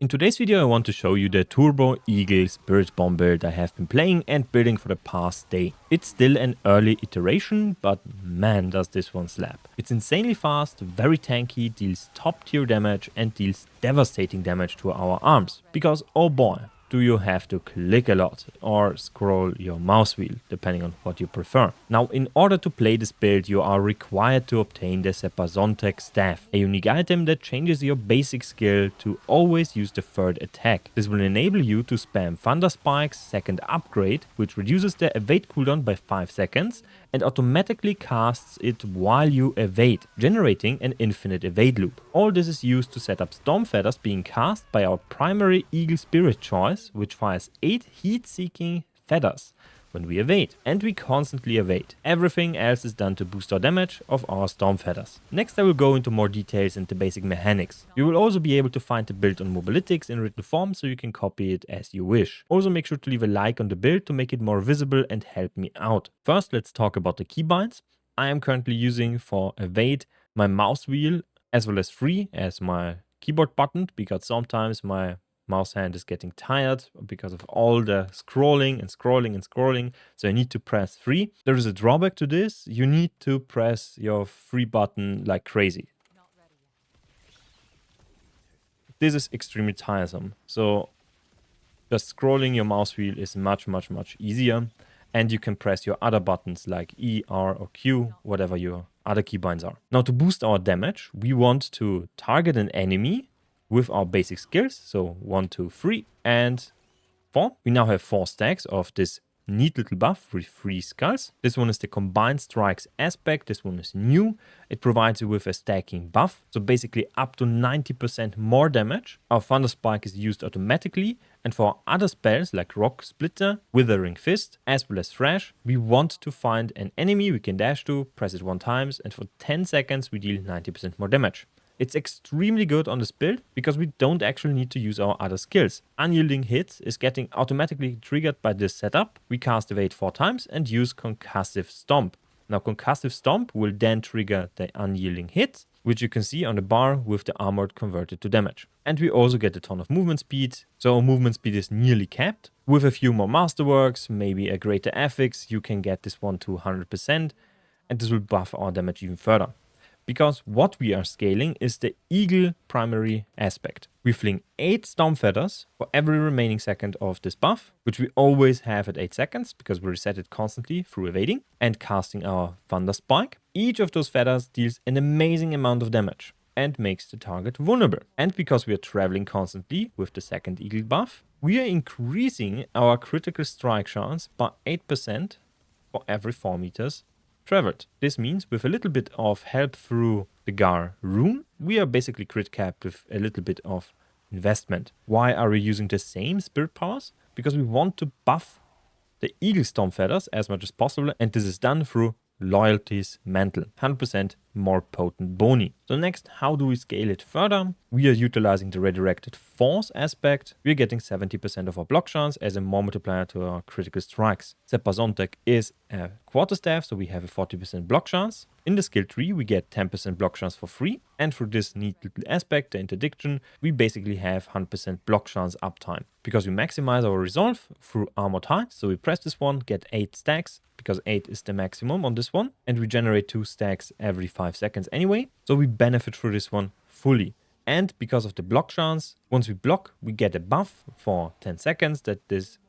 In today's video I want to show you the Turbo Eagle Spiritborn build I have been playing and building for the past day. It's still an early iteration, but man does this one slap. It's insanely fast, very tanky, deals top tier damage and deals devastating damage to our arms. Because oh boy, do you have to click a lot or scroll your mouse wheel, depending on what you prefer. Now, in order to play this build, you are required to obtain the Sepazontek staff, a unique item that changes your basic skill to always use the third attack. This will enable you to spam Thunder Spike's second upgrade, which reduces the evade cooldown by 5 seconds and automatically casts it while you evade, generating an infinite evade loop. All this is used to set up Storm Feathers being cast by our primary Eagle Spirit choice, which fires 8 heat-seeking feathers when we evade, and we constantly evade. Everything else is done to boost our damage of our Storm Feathers. Next I will go into more details into basic mechanics. You will also be able to find the build on mobalytics in written form, so you can copy it as you wish. Also make sure to leave a like on the build to make it more visible and help me out. First let's talk about the keybinds. I am currently using for evade my mouse wheel as well as free as my keyboard button, because sometimes my mouse hand is getting tired because of all the scrolling and scrolling and scrolling, so I need to press free. There is a drawback to this. You need to press your free button like crazy. This is extremely tiresome, so just scrolling your mouse wheel is much easier, and you can press your other buttons like E, R or Q, whatever your other keybinds are. Now, to boost our damage, we want to target an enemy with our basic skills, so 1, 2, 3 and 4. We now have 4 stacks of this neat little buff with 3 skulls. This one is the combined strikes aspect. This one is new. It provides you with a stacking buff, so basically up to 90% more damage. Our Thunder Spike is used automatically, and for other spells like Rock Splitter, Withering Fist as well as Thrash, we want to find an enemy we can dash to, press it 1 time, and for 10 seconds we deal 90% more damage. It's extremely good on this build because we don't actually need to use our other skills. Unyielding Hit is getting automatically triggered by this setup. We cast Evade 4 times and use Concussive Stomp. Now Concussive Stomp will then trigger the Unyielding Hit, which you can see on the bar with the armored converted to damage. And we also get a ton of movement speed, so our movement speed is nearly capped. With a few more masterworks, maybe a greater affix, you can get this one to 100%, and this will buff our damage even further. Because what we are scaling is the Eagle primary aspect. We fling 8 Storm Feathers for every remaining second of this buff, which we always have at 8 seconds because we reset it constantly through evading and casting our Thunder Spike. Each of those feathers deals an amazing amount of damage and makes the target vulnerable. And because we are traveling constantly with the second Eagle buff, we are increasing our critical strike chance by 8% for every 4 meters traveled. This means with a little bit of help through the Gar rune, we are basically crit capped with a little bit of investment. Why are we using the same spirit powers? Because we want to buff the Eagle Storm Feathers as much as possible, and this is done through Loyalty's Mantle, 100% more potent boni. So next, how do we scale it further? We are utilizing the redirected force aspect. We are getting 70% of our block chance as a more multiplier to our critical strikes. Sepazontek is a quarterstaff, so we have a 40% block chance. In the skill tree, we get 10% block chance for free, and through this neat little aspect, the interdiction, we basically have 100% block chance uptime. Because we maximize our resolve through armored height, so we press this one, get 8 stacks, because 8 is the maximum on this one, and we generate 2 stacks every 5 seconds anyway, so we benefit through this one fully. And because of the block chance, once we block, we get a buff for 10 seconds that this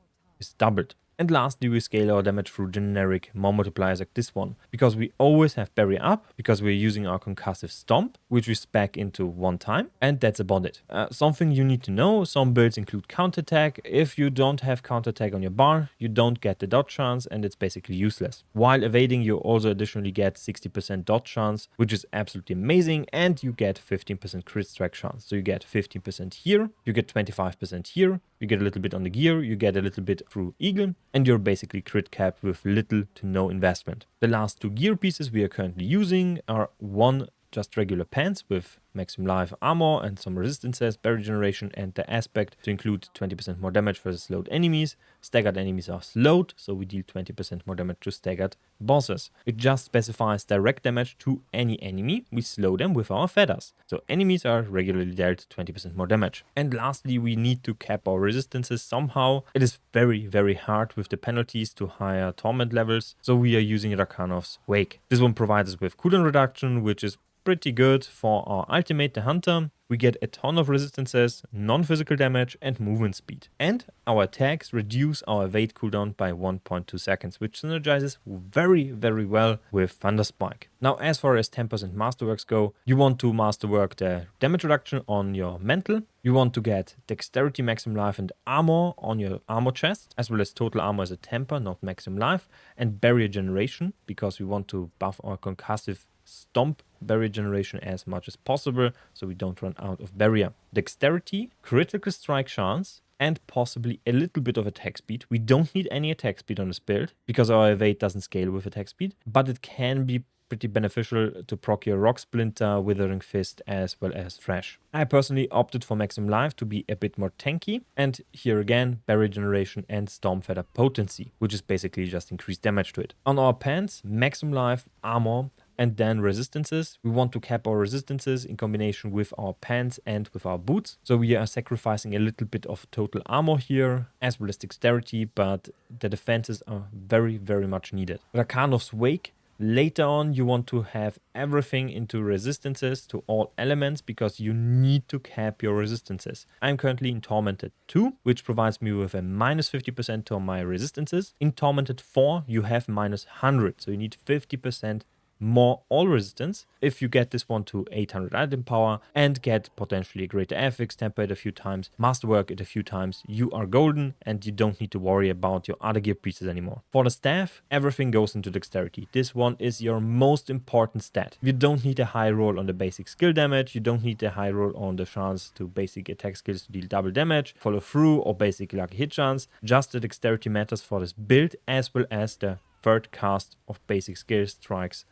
is doubled. And lastly, we scale our damage through generic more multipliers like this one, because we always have barrier up, because we're using our concussive stomp, which we spec into 1 time, and that's about it. Something you need to know, some builds include counterattack. If you don't have counterattack on your bar, you don't get the dodge chance, and it's basically useless. While evading, you also additionally get 60% dodge chance, which is absolutely amazing, and you get 15% crit strike chance. So you get 15% here, you get 25% here, you get a little bit on the gear, you get a little bit through Eagle, and you're basically crit capped with little to no investment. The last 2 gear pieces we are currently using are 1 just regular pants with maximum life armor and some resistances, berry regeneration, and the aspect to include 20% more damage versus slowed enemies. Staggered enemies are slowed, so we deal 20% more damage to staggered bosses. It just specifies direct damage to any enemy. We slow them with our feathers. So enemies are regularly dealt 20% more damage. And lastly, we need to cap our resistances somehow. It is very, very hard with the penalties to higher torment levels, so we are using Rakanov's Wake. This one provides us with cooldown reduction, which is pretty good for our ultimate, the Hunter. We get a ton of resistances, non-physical damage, and movement speed. And our attacks reduce our evade cooldown by 1.2 seconds, which synergizes very, very well with Thunder Spike. Now, as far as 10% masterworks go, you want to masterwork the damage reduction on your mental. You want to get dexterity, maximum life, and armor on your armor chest, as well as total armor as a temper, not maximum life, and barrier generation, because we want to buff our concussive stomp barrier generation as much as possible, so we don't run out of barrier. Dexterity, critical strike chance, and possibly a little bit of attack speed. We don't need any attack speed on this build, because our evade doesn't scale with attack speed, but it can be pretty beneficial to proc your Rock Splinter, Withering Fist, as well as Thrash. I personally opted for maximum life to be a bit more tanky, and here again, barrier generation and Storm Feather potency, which is basically just increased damage to it. On our pants, maximum life, armor, and then resistances. We want to cap our resistances in combination with our pants and with our boots. So we are sacrificing a little bit of total armor here, as well as dexterity, but the defenses are very, very much needed. Rakanov's Wake. Later on, you want to have everything into resistances to all elements, because you need to cap your resistances. I'm currently in Tormented 2, which provides me with a minus 50% to my resistances. In Tormented 4, you have minus 100, so you need 50% more all resistance. If you get this one to 800 item power and get potentially a greater affix, temper it a few times, masterwork it a few times, you are golden and you don't need to worry about your other gear pieces anymore. For the staff, everything goes into dexterity. This one is your most important stat. You don't need a high roll on the basic skill damage, you don't need a high roll on the chance to basic attack skills to deal double damage, follow through, or basic lucky hit chance. Just the dexterity matters for this build, as well as the third cast of basic skill strikes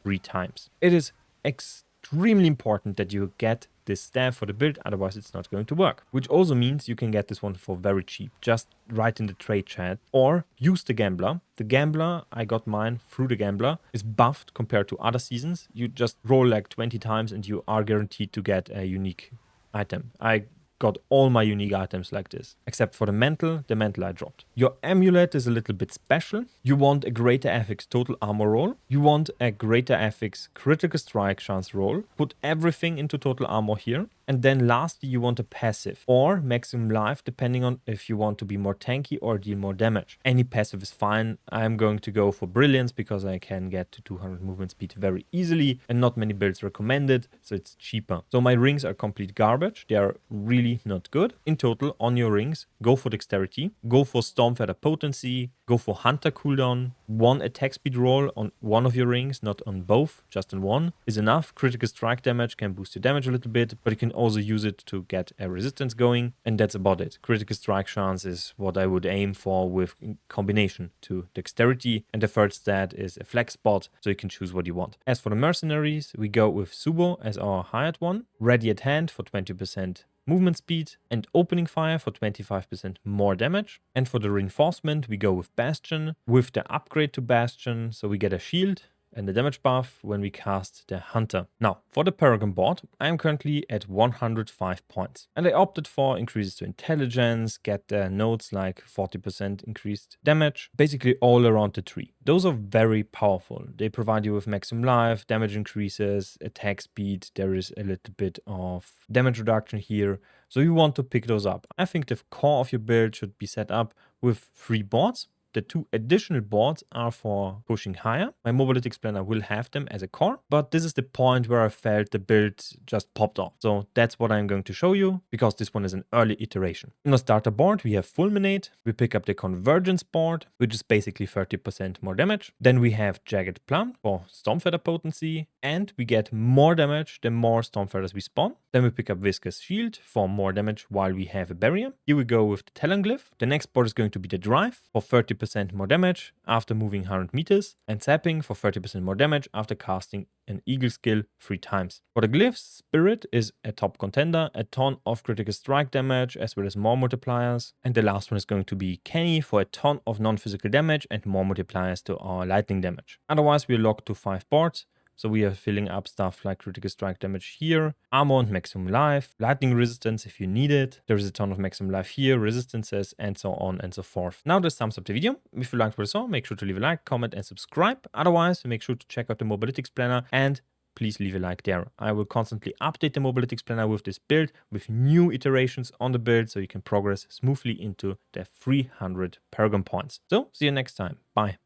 3 times. It is extremely important that you get this staff for the build, otherwise it's not going to work. Which also means you can get this one for very cheap. Just write in the trade chat or use the Gambler. The Gambler, I got mine through the Gambler, is buffed compared to other seasons. You just roll like 20 times and you are guaranteed to get a unique item. I got all my unique items like this, except for the mantle I dropped. Your amulet is a little bit special. You want a greater affix total armor roll. You want a greater affix critical strike chance roll. Put everything into total armor here. And then lastly, you want a passive or maximum life, depending on if you want to be more tanky or deal more damage. Any passive is fine. I'm going to go for Brilliance because I can get to 200 movement speed very easily and not many builds recommend it, so it's cheaper. So my rings are complete garbage. They are really not good. In total, on your rings, go for dexterity, go for Storm Feather potency, go for Hunter cooldown. 1 attack speed roll on one of your rings, not on both, just on one, is enough. Critical strike damage can boost your damage a little bit, but you can also use it to get a resistance going, and that's about it. Critical strike chance is what I would aim for with combination to dexterity, and the third stat is a flex spot, so you can choose what you want. As for the mercenaries, we go with Subo as our hired one, ready at hand for 20% movement speed, and opening fire for 25% more damage. And for the reinforcement, we go with Bastion, with the upgrade to Bastion, so we get a shield and the damage buff when we cast the Hunter. Now, for the Paragon board, I am currently at 105 points. And I opted for increases to intelligence, get the nodes like 40% increased damage, basically all around the tree. Those are very powerful. They provide you with maximum life, damage increases, attack speed. There is a little bit of damage reduction here. So you want to pick those up. I think the core of your build should be set up with 3 boards. The 2 additional boards are for pushing higher. My mobalytics planner will have them as a core, but this is the point where I felt the build just popped off. So that's what I'm going to show you, because this one is an early iteration. In the starter board, we have Fulminate. We pick up the Convergence board, which is basically 30% more damage. Then we have Jagged Plum for Storm Feather potency, and we get more damage the more Storm Feathers we spawn. Then we pick up Viscous Shield for more damage while we have a barrier. Here we go with the Talon Glyph. The next board is going to be the Drive for 30% more damage after moving 100 meters, and Zapping for 30% more damage after casting an Eagle skill 3 times. For the glyphs, Spirit is a top contender, a ton of critical strike damage as well as more multipliers. And the last one is going to be Kenny for a ton of non-physical damage and more multipliers to our lightning damage. Otherwise, we're locked to 5 boards. So we are filling up stuff like critical strike damage here, armor and maximum life, lightning resistance if you need it. There is a ton of maximum life here, resistances, and so on and so forth. Now this thumbs up the video. If you liked what you saw, make sure to leave a like, comment, and subscribe. Otherwise, make sure to check out the mobalytics planner and please leave a like there. I will constantly update the mobalytics planner with this build, with new iterations on the build, so you can progress smoothly into the 300 Paragon points. So see you next time. Bye.